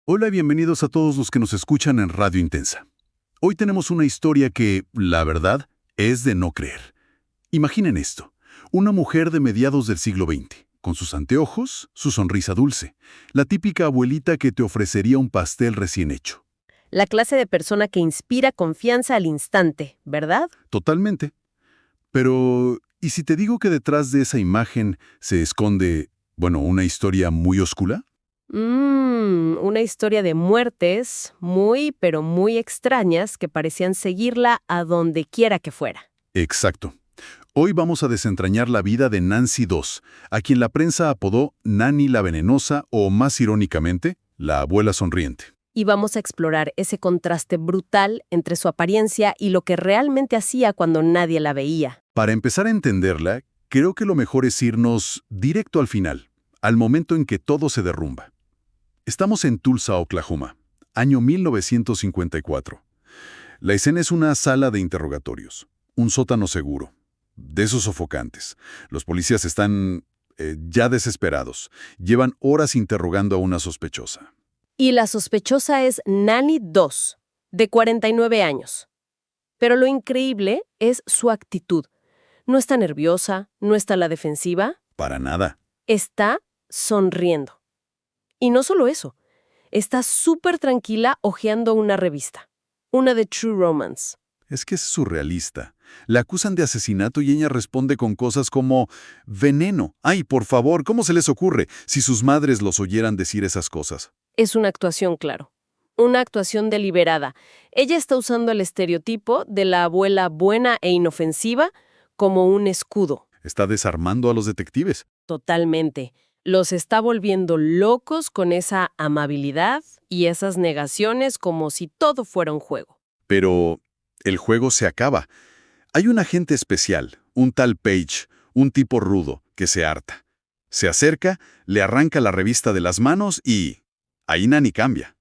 Hola y bienvenidos a todos los que nos escuchan en Radio Intensa. Hoy tenemos una historia que, la verdad, es de no creer. Imaginen esto, una mujer de mediados del siglo XX, con sus anteojos, su sonrisa dulce, la típica abuelita que te ofrecería un pastel recién hecho. La clase de persona que inspira confianza al instante, ¿verdad? Totalmente. Pero, ¿y si te digo que detrás de esa imagen se esconde, una historia muy oscura? Una historia de muertes muy, pero muy extrañas que parecían seguirla a donde quiera que fuera. Exacto. Hoy vamos a desentrañar la vida de Nancy II, a quien la prensa apodó Nanny la Venenosa o, más irónicamente, la Abuela Sonriente. Y vamos a explorar ese contraste brutal entre su apariencia y lo que realmente hacía cuando nadie la veía. Para empezar a entenderla, creo que lo mejor es irnos directo al final, al momento en que todo se derrumba. Estamos en Tulsa, Oklahoma, año 1954. La escena es una sala de interrogatorios, un sótano seguro, de esos sofocantes. Los policías están ya desesperados. Llevan horas interrogando a una sospechosa. Y la sospechosa es Nanny II, de 49 años. Pero lo increíble es su actitud. No está nerviosa, no está a la defensiva, Para nada. está sonriendo. Y no solo eso, está súper tranquila hojeando una revista, una de True Romance. Es que es surrealista. La acusan de asesinato y ella responde con cosas como veneno. Ay, por favor, ¿cómo se les ocurre si sus madres los oyeran decir esas cosas? Es una actuación, claro. Una actuación deliberada. Ella está usando el estereotipo de la abuela buena e inofensiva como un escudo. Está desarmando a los detectives. Totalmente. Los está volviendo locos con esa amabilidad y esas negaciones como si todo fuera un juego. Pero el juego se acaba. Hay un agente especial, un tal Page, un tipo rudo, que se harta. Se acerca, le arranca la revista de las manos y ahí Nanny cambia.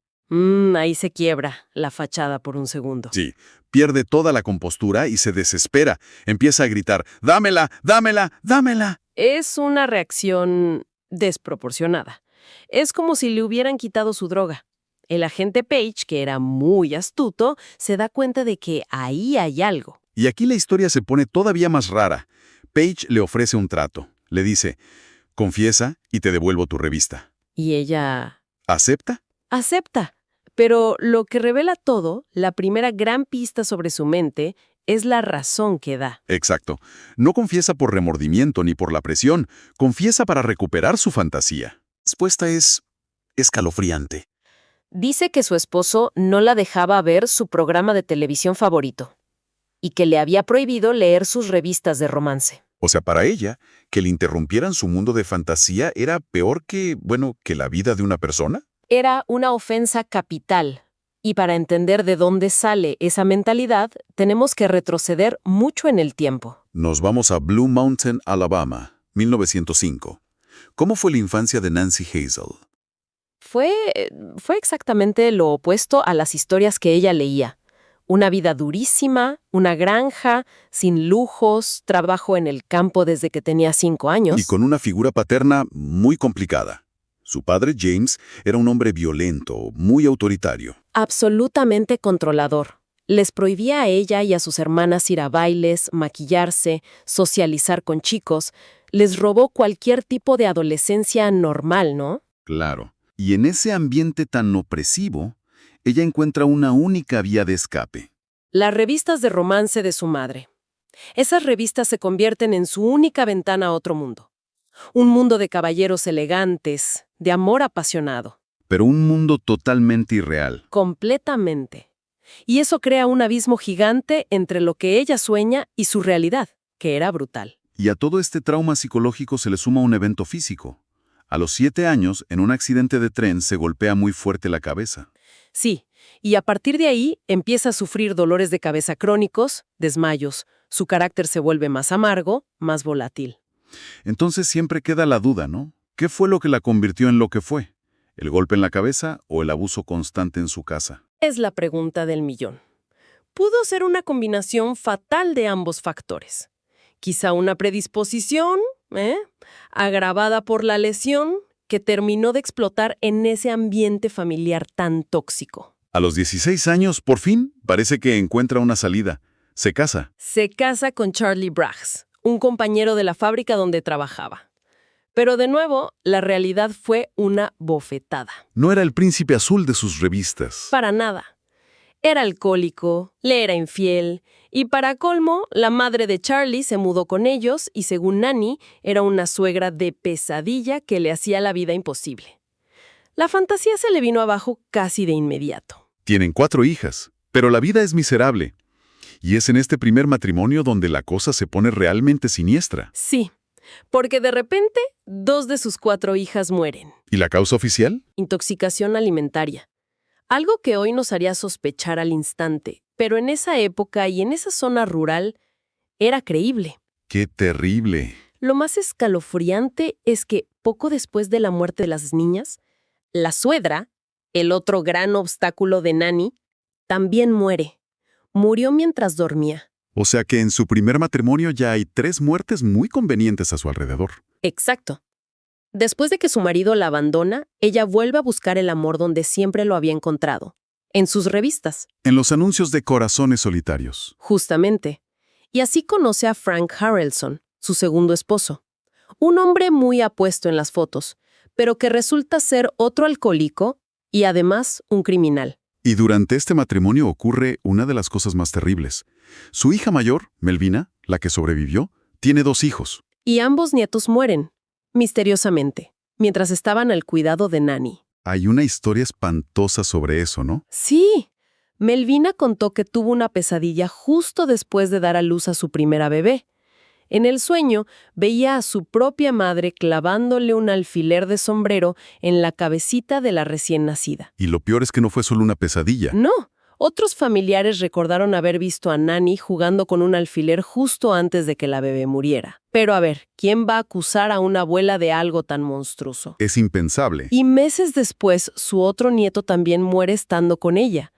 Ahí se quiebra la fachada por un segundo. Sí, pierde toda la compostura y se desespera. Empieza a gritar, ¡dámela, dámela, dámela! Es una reacción desproporcionada. Es como si le hubieran quitado su droga. El agente Page, que era muy astuto, se da cuenta de que ahí hay algo. Y aquí la historia se pone todavía más rara. Page le ofrece un trato. Le dice, confiesa y te devuelvo tu revista. Y ella ¿Acepta? acepta. Pero lo que revela todo, la primera gran pista sobre su mente, es la razón que da. Exacto. No confiesa por remordimiento ni por la presión. Confiesa para recuperar su fantasía. La respuesta es escalofriante. Dice que su esposo no la dejaba ver su programa de televisión favorito y que le había prohibido leer sus revistas de romance. O sea, para ella, que le interrumpieran su mundo de fantasía era peor que, que la vida de una persona. Era una ofensa capital. Y para entender de dónde sale esa mentalidad, tenemos que retroceder mucho en el tiempo. Nos vamos a Blue Mountain, Alabama, 1905. ¿Cómo fue la infancia de Nancy Hazel? Fue exactamente lo opuesto a las historias que ella leía. Una vida durísima, una granja, sin lujos, trabajo en el campo desde que tenía 5 años. Y con una figura paterna muy complicada. Su padre, James, era un hombre violento, muy autoritario. Absolutamente controlador. Les prohibía a ella y a sus hermanas ir a bailes, maquillarse, socializar con chicos. Les robó cualquier tipo de adolescencia normal, ¿no? Claro. Y en ese ambiente tan opresivo, ella encuentra una única vía de escape. Las revistas de romance de su madre. Esas revistas se convierten en su única ventana a otro mundo. Un mundo de caballeros elegantes, de amor apasionado. Pero un mundo totalmente irreal. Completamente. Y eso crea un abismo gigante entre lo que ella sueña y su realidad, que era brutal. Y a todo este trauma psicológico se le suma un evento físico. A los 7 años, en un accidente de tren, se golpea muy fuerte la cabeza. Sí, y a partir de ahí empieza a sufrir dolores de cabeza crónicos, desmayos. Su carácter se vuelve más amargo, más volátil. Entonces siempre queda la duda, ¿no? ¿Qué fue lo que la convirtió en lo que fue? ¿El golpe en la cabeza o el abuso constante en su casa? Es la pregunta del millón. Pudo ser una combinación fatal de ambos factores. Quizá una predisposición, agravada por la lesión, que terminó de explotar en ese ambiente familiar tan tóxico. A los 16 años, por fin, parece que encuentra una salida. Se casa. Se casa con Charlie Braggs, un compañero de la fábrica donde trabajaba. Pero de nuevo, la realidad fue una bofetada. No era el príncipe azul de sus revistas. Para nada. Era alcohólico, le era infiel, y para colmo, la madre de Charlie se mudó con ellos y según Nanny, era una suegra de pesadilla que le hacía la vida imposible. La fantasía se le vino abajo casi de inmediato. Tienen 4 hijas, pero la vida es miserable. Y es en este primer matrimonio donde la cosa se pone realmente siniestra. Sí, porque de repente, 2 de sus 4 hijas mueren. ¿Y la causa oficial? Intoxicación alimentaria. Algo que hoy nos haría sospechar al instante, pero en esa época y en esa zona rural era creíble. ¡Qué terrible! Lo más escalofriante es que, poco después de la muerte de las niñas, la suegra, el otro gran obstáculo de Nanny, también muere. Murió mientras dormía. O sea que en su primer matrimonio ya hay 3 muertes muy convenientes a su alrededor. Exacto. Después de que su marido la abandona, ella vuelve a buscar el amor donde siempre lo había encontrado, en sus revistas. En los anuncios de corazones solitarios. Justamente. Y así conoce a Frank Harrelson, su segundo esposo. Un hombre muy apuesto en las fotos, pero que resulta ser otro alcohólico y además un criminal. Y durante este matrimonio ocurre una de las cosas más terribles. Su hija mayor, Melvina, la que sobrevivió, tiene 2 hijos. Y ambos nietos mueren, misteriosamente, mientras estaban al cuidado de Nanny. Hay una historia espantosa sobre eso, ¿no? Sí. Melvina contó que tuvo una pesadilla justo después de dar a luz a su primera bebé. En el sueño, veía a su propia madre clavándole un alfiler de sombrero en la cabecita de la recién nacida. Y lo peor es que no fue solo una pesadilla. No, otros familiares recordaron haber visto a Nanny jugando con un alfiler justo antes de que la bebé muriera. Pero a ver, ¿quién va a acusar a una abuela de algo tan monstruoso? Es impensable. Y meses después, su otro nieto también muere estando con ella.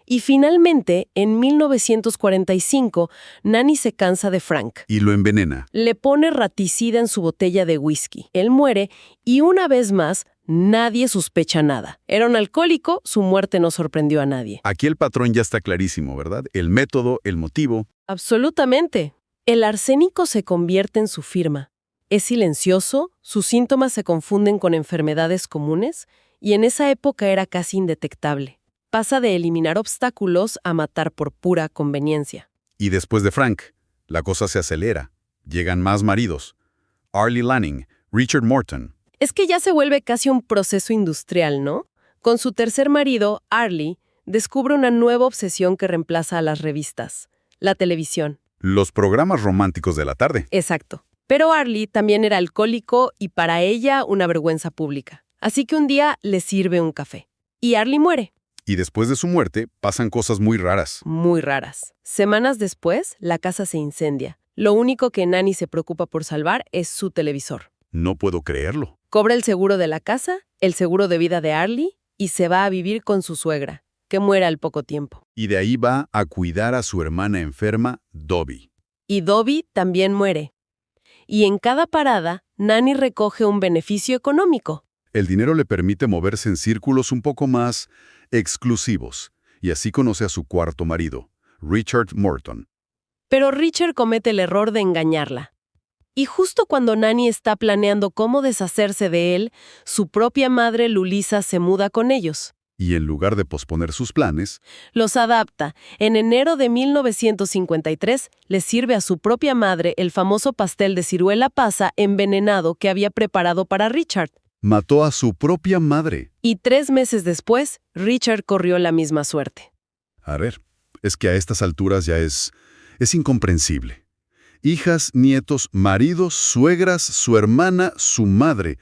Y finalmente, en 1945, Nanny se cansa de Frank. Y lo envenena. Le pone raticida en su botella de whisky. Él muere y una vez más, nadie sospecha nada. Era un alcohólico, su muerte no sorprendió a nadie. Aquí el patrón ya está clarísimo, ¿verdad? El método, el motivo. Absolutamente. El arsénico se convierte en su firma. Es silencioso, sus síntomas se confunden con enfermedades comunes y en esa época era casi indetectable. Pasa de eliminar obstáculos a matar por pura conveniencia. Y después de Frank, la cosa se acelera. Llegan más maridos. Arlie Lanning, Richard Morton. Es que ya se vuelve casi un proceso industrial, ¿no? Con su tercer marido, Arlie, descubre una nueva obsesión que reemplaza a las revistas: la televisión. Los programas románticos de la tarde. Exacto. Pero Arlie también era alcohólico y para ella una vergüenza pública. Así que un día le sirve un café. Y Arlie muere. Y después de su muerte, pasan cosas muy raras. Muy raras. Semanas después, la casa se incendia. Lo único que Nanny se preocupa por salvar es su televisor. No puedo creerlo. Cobra el seguro de la casa, el seguro de vida de Arlie, y se va a vivir con su suegra, que muere al poco tiempo. Y de ahí va a cuidar a su hermana enferma, Dobby. Y Dobby también muere. Y en cada parada, Nanny recoge un beneficio económico. El dinero le permite moverse en círculos un poco más exclusivos, y así conoce a su cuarto marido, Richard Morton. Pero Richard comete el error de engañarla. Y justo cuando Nanny está planeando cómo deshacerse de él, su propia madre Lulisa se muda con ellos. Y en lugar de posponer sus planes, Los adapta. En enero de 1953, le sirve a su propia madre el famoso pastel de ciruela pasa envenenado que había preparado para Richard. mató a su propia madre. Y 3 meses después, Richard corrió la misma suerte. A ver, es que a estas alturas ya es incomprensible. Hijas, nietos, maridos, suegras, su hermana, su madre.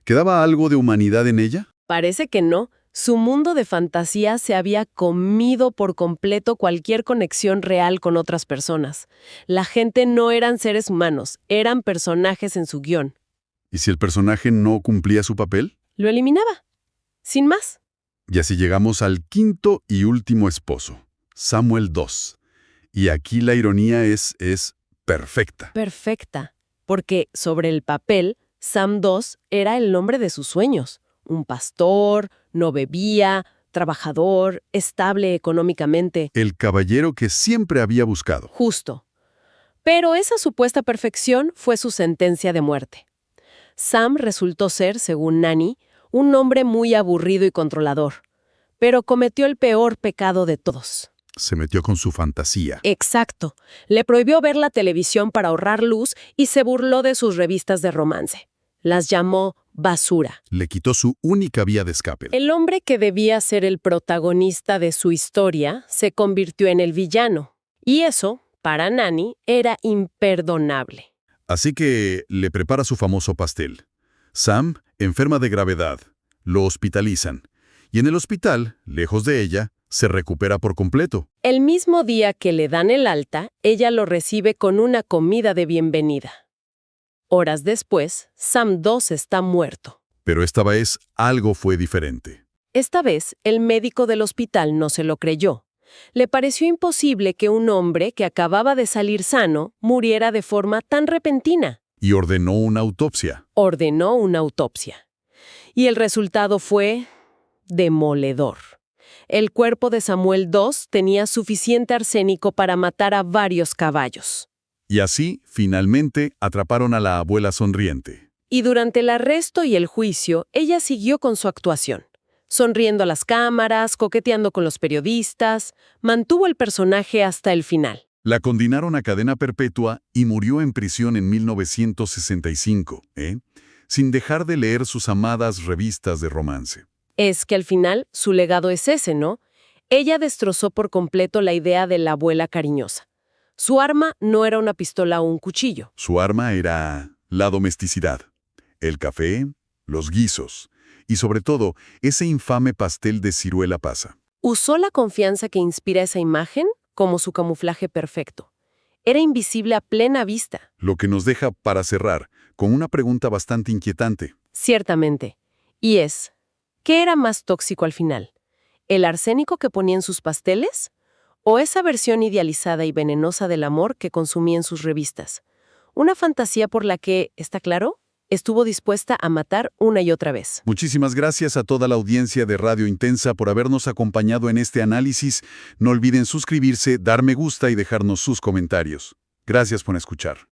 ¿Quedaba algo de humanidad en ella? Parece que no. Su mundo de fantasía se había comido por completo cualquier conexión real con otras personas. La gente no eran seres humanos, eran personajes en su guión. ¿Y si el personaje no cumplía su papel? Lo eliminaba. Sin más. Y así llegamos al quinto y último esposo, Samuel II. Y aquí la ironía es perfecta. Perfecta. Porque sobre el papel, Sam II era el nombre de sus sueños. Un pastor, no bebía, trabajador, estable económicamente. El caballero que siempre había buscado. Justo. Pero esa supuesta perfección fue su sentencia de muerte. Sam resultó ser, según Nanny, un hombre muy aburrido y controlador, pero cometió el peor pecado de todos. Se metió con su fantasía. Exacto. Le prohibió ver la televisión para ahorrar luz y se burló de sus revistas de romance. Las llamó basura. Le quitó su única vía de escape. El hombre que debía ser el protagonista de su historia se convirtió en el villano. Y eso, para Nanny, era imperdonable. Así que le prepara su famoso pastel. Sam enferma de gravedad. Lo hospitalizan. Y en el hospital, lejos de ella, se recupera por completo. El mismo día que le dan el alta, ella lo recibe con una comida de bienvenida. Horas después, Sam II está muerto. Pero esta vez algo fue diferente. Esta vez, el médico del hospital no se lo creyó. Le pareció imposible que un hombre que acababa de salir sano muriera de forma tan repentina. Y ordenó una autopsia. Ordenó una autopsia. Y el resultado fue demoledor. El cuerpo de Samuel II tenía suficiente arsénico para matar a varios caballos. Y así, finalmente, atraparon a la abuela sonriente. Y durante el arresto y el juicio, ella siguió con su actuación. Sonriendo a las cámaras, coqueteando con los periodistas, mantuvo el personaje hasta el final. La condenaron a cadena perpetua y murió en prisión en 1965, sin dejar de leer sus amadas revistas de romance. Es que al final su legado es ese, ¿no? Ella destrozó por completo la idea de la abuela cariñosa. Su arma no era una pistola o un cuchillo. Su arma era la domesticidad, el café, los guisos y sobre todo ese infame pastel de ciruela pasa. Usó la confianza que inspira esa imagen como su camuflaje perfecto. Era invisible a plena vista. Lo que nos deja, para cerrar, con una pregunta bastante inquietante. Ciertamente. Y es, ¿qué era más tóxico al final? ¿El arsénico que ponía en sus pasteles? ¿O esa versión idealizada y venenosa del amor que consumía en sus revistas? Una fantasía por la que, ¿está claro?, estuvo dispuesta a matar una y otra vez. Muchísimas gracias a toda la audiencia de Radio Intensa por habernos acompañado en este análisis. No olviden suscribirse, dar me gusta y dejarnos sus comentarios. Gracias por escuchar.